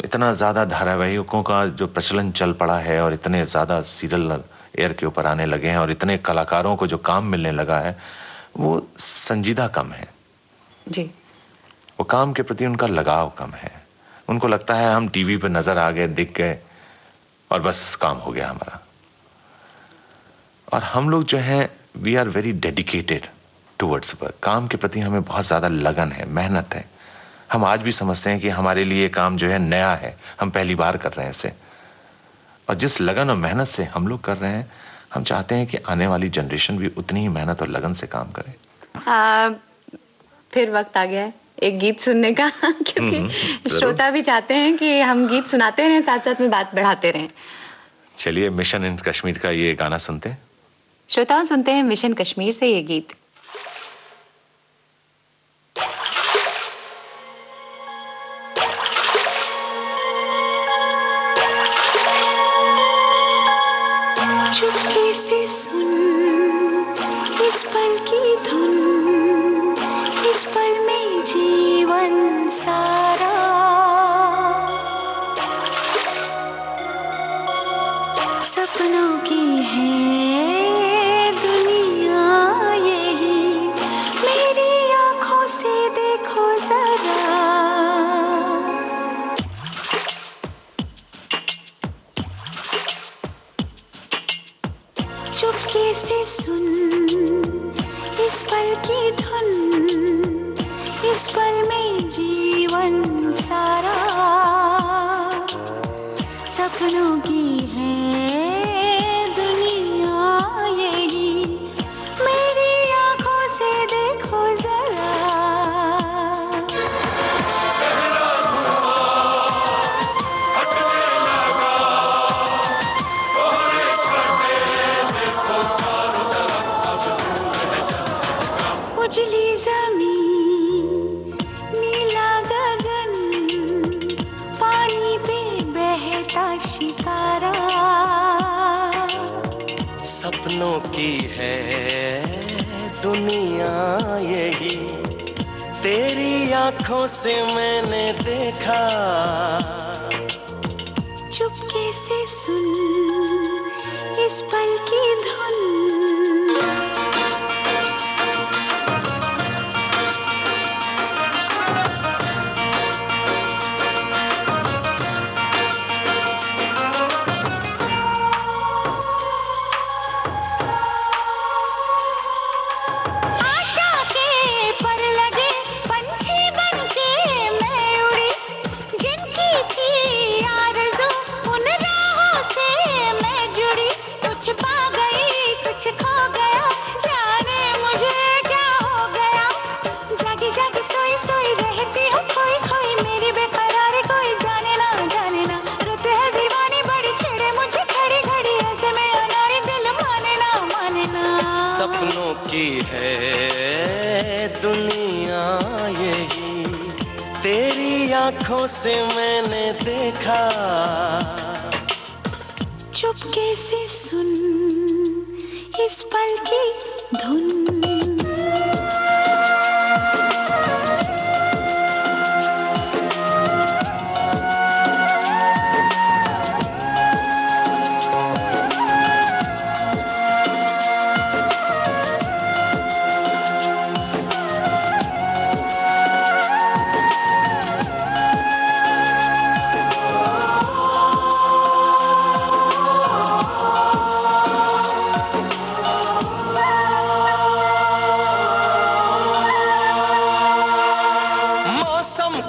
इतना ज्यादा धारावाहिकों का जो प्रचलन चल पड़ा है और इतने ज्यादा सीरियल एयर के ऊपर आने लगे हैं और इतने कलाकारों को जो काम मिलने लगा है वो संजीदा कम है जी। वो काम के प्रति उनका लगाव कम है। उनको लगता है हम टीवी पे नजर आ गए, दिख गए और बस काम हो गया हमारा। और हम लोग जो हैं we are very dedicated towards work. काम के प्रति हमें बहुत ज्यादा लगन है, मेहनत है। हम आज भी समझते हैं कि हमारे लिए काम जो है नया है, हम पहली बार कर रहे हैं इसे। और जिस लगन और मेहनत से हम लोग कर रहे हैं, हम चाहते हैं कि आने वाली जनरेशन भी उतनी ही मेहनत और लगन से काम करे। फिर वक्त आ गया है एक गीत सुनने का क्योंकि श्रोता भी चाहते हैं कि हम गीत सुनाते रहें, साथ साथ में बात बढ़ाते रहें। चलिए मिशन इन कश्मीर का ये गाना सुनते हैं। श्रोताओं, सुनते हैं मिशन कश्मीर से ये गीत। चुपके से सुन इस पल की धुन, इस पल में जीवन सारा सपनों की है दुनिया यही, मेरी आंखों से देखो जरा। चुपके से सुन इस पल की धुन, इस पल में जीवन सारा सपनों की है दुनिया यही, मेरी आंखों से देखो जरा। उजली जमीन, नीला गगन, पानी पे बहता शिकारा सपनों की है दुनिया यही, तेरी आंखों से मैंने देखा। चुपके से सुन इस पल की धुन। सपनों की है दुनिया यही, तेरी आंखों से मैंने देखा। चुपके से सुन इस पल की धुन।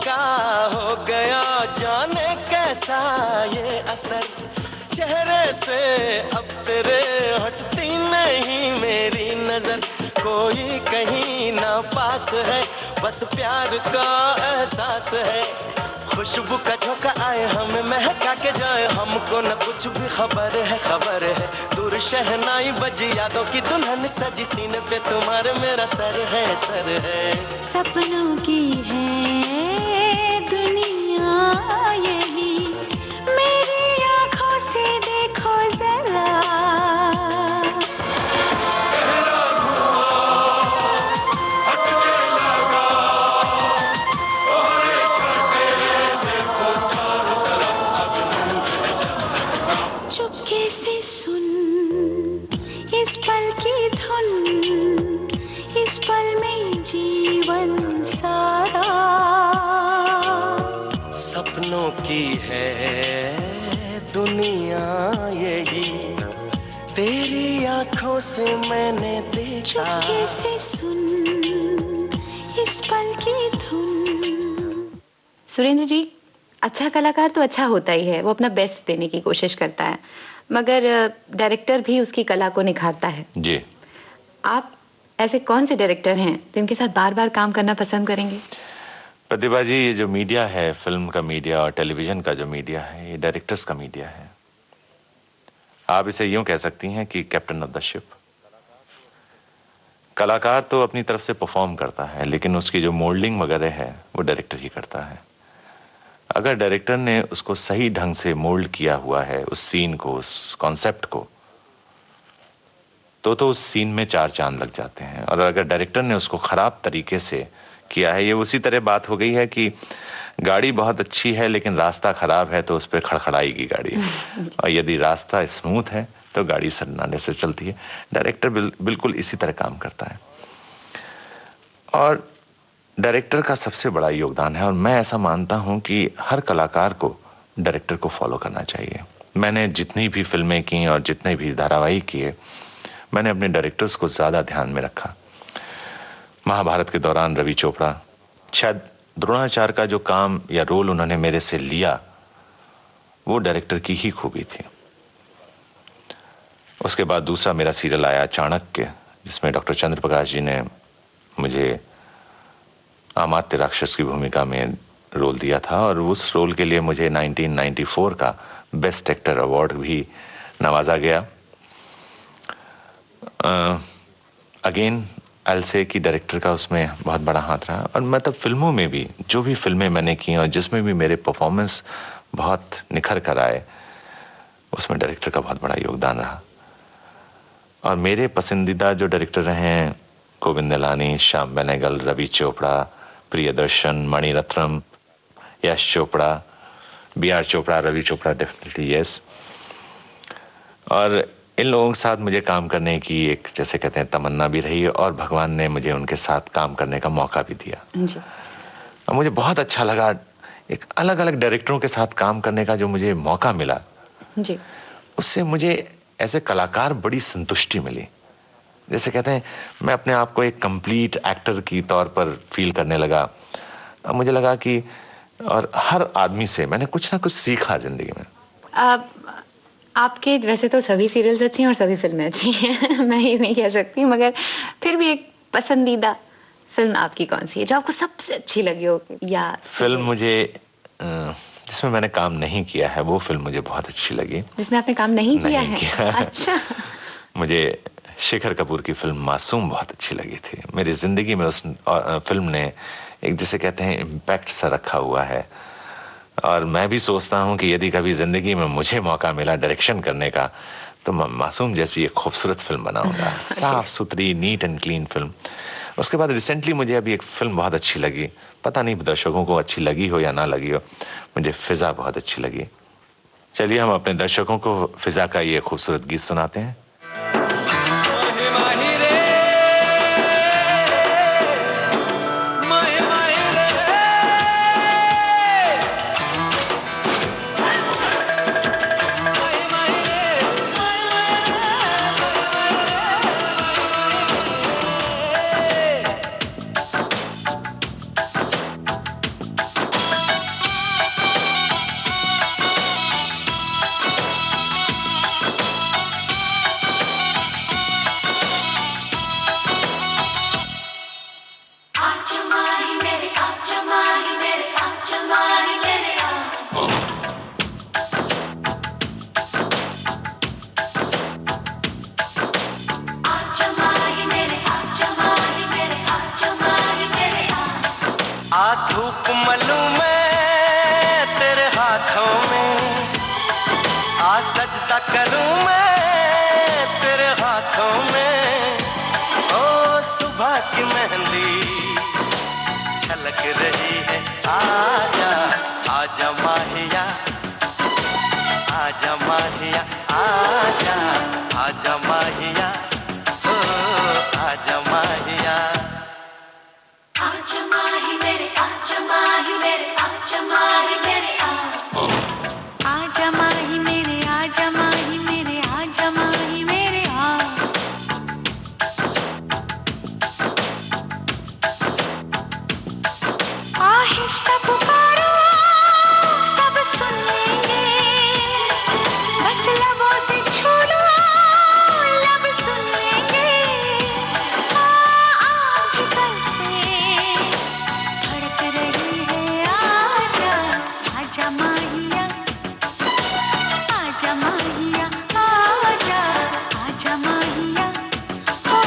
का हो गया जाने कैसा ये असर, चेहरे से अब तेरे हटती नहीं मेरी नजर, कोई कहीं ना पास है, बस प्यार का एहसास है, खुशबू का झोंका आए हमें महका के जाए, हमको न कुछ भी खबर है, दूर शहनाई बजी यादों की दुल्हन सजी, सीने पे तुम्हारे मेरा सर है, सपनों की है दुनिया यही, मेरी आंखों से देखो जरा, चुपके से सुन इस पल की धुन, इस पल में जीवन सारा, सपनों की है दुनिया यही, तेरी आंखों से मैंने देखा, चुपके से सुन इस पल की धुन। सुरेंद्र जी, अच्छा कलाकार तो अच्छा होता ही है, वो अपना बेस्ट देने की कोशिश करता है, मगर डायरेक्टर भी उसकी कला को निखारता है। जी। आप ऐसे कौन से डायरेक्टर हैं जिनके साथ बार बार काम करना पसंद करेंगे? प्रतिभा जी, ये जो मीडिया है, फिल्म का मीडिया और टेलीविजन का जो मीडिया है, ये डायरेक्टर्स का मीडिया है। आप इसे यूं कह सकती हैं कि कैप्टन ऑफ द शिप। कलाकार तो अपनी तरफ से परफॉर्म करता है, लेकिन उसकी जो मोल्डिंग वगैरह है वो डायरेक्टर ही करता है। अगर डायरेक्टर ने उसको सही ढंग से मोल्ड किया हुआ है, उस सीन को, उस कॉन्सेप्ट को, तो उस सीन में चार चांद लग जाते हैं। और अगर डायरेक्टर ने उसको खराब तरीके से किया है, ये उसी तरह बात हो गई है कि गाड़ी बहुत अच्छी है लेकिन रास्ता खराब है तो उस पर खड़खड़ाएगी गाड़ी, और यदि रास्ता स्मूथ है तो गाड़ी सन्नाटे से चलती है। डायरेक्टर बिल्कुल इसी तरह काम करता है, और डायरेक्टर का सबसे बड़ा योगदान है, और मैं ऐसा मानता हूं कि हर कलाकार को डायरेक्टर को फॉलो करना चाहिए। मैंने जितनी भी फिल्में की और जितने भी धारावाहिक किए, मैंने अपने डायरेक्टर्स को ज्यादा ध्यान में रखा। महाभारत के दौरान रवि चोपड़ा, शायद द्रोणाचार्य का जो काम या रोल उन्होंने मेरे से लिया, वो डायरेक्टर की ही खूबी थी। उसके बाद दूसरा मेरा सीरियल आया चाणक्य, जिसमें डॉक्टर चंद्र प्रकाश जी ने मुझे अमात्य राक्षस की भूमिका में रोल दिया था, और उस रोल के लिए मुझे 1994 का बेस्ट एक्टर अवार्ड भी नवाजा गया। अगेन आई से कि डायरेक्टर का उसमें बहुत बड़ा हाथ रहा। और मतलब फिल्मों में भी, जो भी फिल्में मैंने की और जिसमें भी मेरे परफॉर्मेंस बहुत निखर कर आए, उसमें डायरेक्टर का बहुत बड़ा योगदान रहा। और मेरे पसंदीदा जो डायरेक्टर रहे हैं, Govind Nihalani, Shyam Benegal, Ravi Chopra, Priyadarshan, Mani Ratnam, Yash Chopra, BR. Chopra, Ravi Chopra, definitely yes. और इन लोगों के साथ मुझे काम करने की एक, जैसे कहते हैं, तमन्ना भी रही, और भगवान ने मुझे उनके साथ काम करने का मौका भी दिया जी। और मुझे बहुत अच्छा लगा, एक अलग अलग डायरेक्टरों के साथ काम करने का जो मुझे मौका मिला जी, उससे मुझे ऐसे कलाकार बड़ी संतुष्टि मिली। जैसे कहते हैं, मैं अपने आप को एक कंप्लीट एक्टर की तौर पर फील करने लगा। अब मुझे लगा कि, और हर आदमी से मैंने कुछ ना कुछ सीखा जिंदगी में। आपके वैसे तो सभी सीरियल्स अच्छी हैं और सभी फिल्में अच्छी हैं मैं ये नहीं कह सकती, मगर फिर भी एक पसंदीदा फिल्म आपकी कौन सी है जो आपको सबसे अच्छी लगी हो? या फिल्म मुझे जिसमें मैंने काम नहीं किया है, वो फिल्म मुझे बहुत अच्छी लगी। जिसमें आपने काम नहीं किया है? अच्छा। मुझे शेखर कपूर की फिल्म मासूम बहुत अच्छी लगी थी। मेरी जिंदगी में उस फिल्म ने एक, जिसे कहते हैं, इम्पैक्ट सा रखा हुआ है। और मैं भी सोचता हूं कि यदि कभी जिंदगी में मुझे मौका मिला डायरेक्शन करने का, तो मैं मासूम जैसी एक खूबसूरत फिल्म बनाऊंगा। साफ सुथरी, नीट एंड क्लीन फिल्म। उसके बाद रिसेंटली मुझे अभी एक फिल्म बहुत अच्छी लगी, पता नहीं दर्शकों को अच्छी लगी हो या ना लगी हो, मुझे फिजा बहुत अच्छी लगी। चलिए हम अपने दर्शकों को फिजा का ये खूबसूरत गीत सुनाते हैं। मलूं मैं तेरे हाथों में, आज सजदा करूं मैं तेरे हाथों में। ओ सुबह की मेहंदी छलक रही है, आजा आजा माहिया, आजा माहिया, आजा आजा माहिया, ओ आजा माहिया। आजा माही मेरे, आजा माही मेरे, आजा माही मेरे, आजा माही मेरे, आजा माही मेरे, आजा माही मेरे, आहिस्ता पुकारो सब सुन लेंगे, बस लबों से छू लो लब सुन लेंगे। भीतर से धड़क रही है, आजा आजा माहिया, आजा माहिया, आजा आजा माहिया, ओ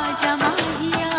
आजा माहिया।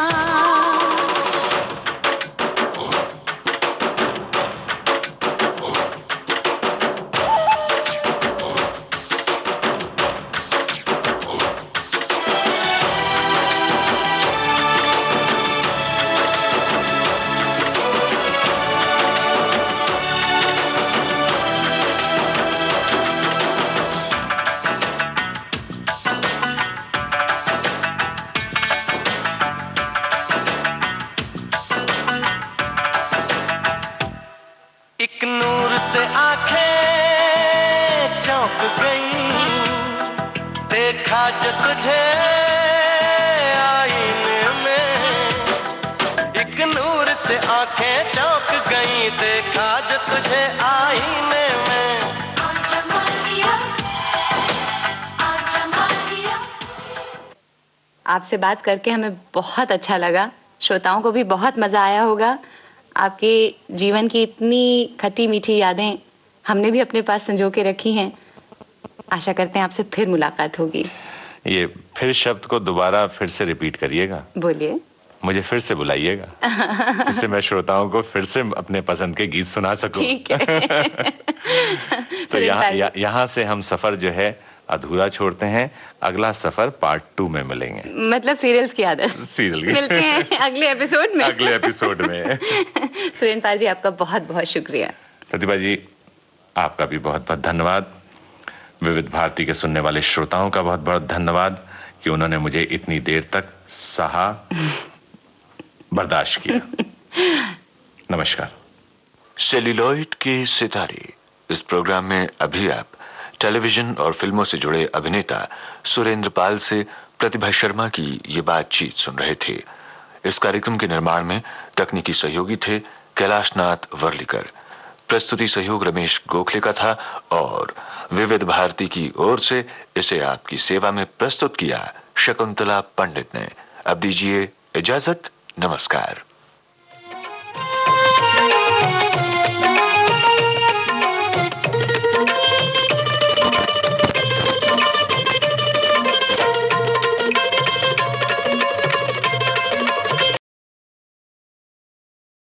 एक नूर से आंखें चौंक गई, देखा जो तुझे आईने में। एक नूर से आंखें चौंक गई, देखा जो तुझे आईने में। आजा माहिया, आजा माहिया। आपसे बात करके हमें बहुत अच्छा लगा, श्रोताओं को भी बहुत मजा आया होगा। आपके जीवन की इतनी खट्टी मीठी यादें हमने भी अपने पास संजो के रखी हैं। आशा करते हैं आपसे फिर मुलाकात होगी। ये फिर शब्द को दोबारा फिर से रिपीट करिएगा। बोलिए। मुझे फिर से बुलाइएगा, जिससे मैं श्रोताओं को फिर से अपने पसंद के गीत सुना सकूं। ठीक है। तो यहाँ से हम सफर जो है अधूरा छोड़ते हैं। अगला सफर पार्ट 2 में मिलेंगे। मतलब सीरियल्स की आदत। सीरियल मिलते हैं अगले एपिसोड में। अगले एपिसोड में। सुरेंद्र पाल जी, आपका बहुत बहुत शुक्रिया। प्रतिभा जी, आपका भी बहुत बहुत धन्यवाद। विविध भारती के सुनने वाले श्रोताओं का बहुत बहुत धन्यवाद कि उन्होंने मुझे इतनी देर तक सहा, बर्दाश्त किया। नमस्कार। सेल्यूलॉइड के सितारे, इस प्रोग्राम में अभी आप टेलीविजन और फिल्मों से जुड़े अभिनेता सुरेंद्र पाल से प्रतिभा शर्मा की ये बातचीत सुन रहे थे। इस कार्यक्रम के निर्माण में तकनीकी सहयोगी थे कैलाशनाथ वर्लीकर। प्रस्तुति सहयोग रमेश गोखले का था और विविध भारती की ओर से इसे आपकी सेवा में प्रस्तुत किया शकुंतला पंडित ने। अब दीजिए इजाजत। नमस्कार।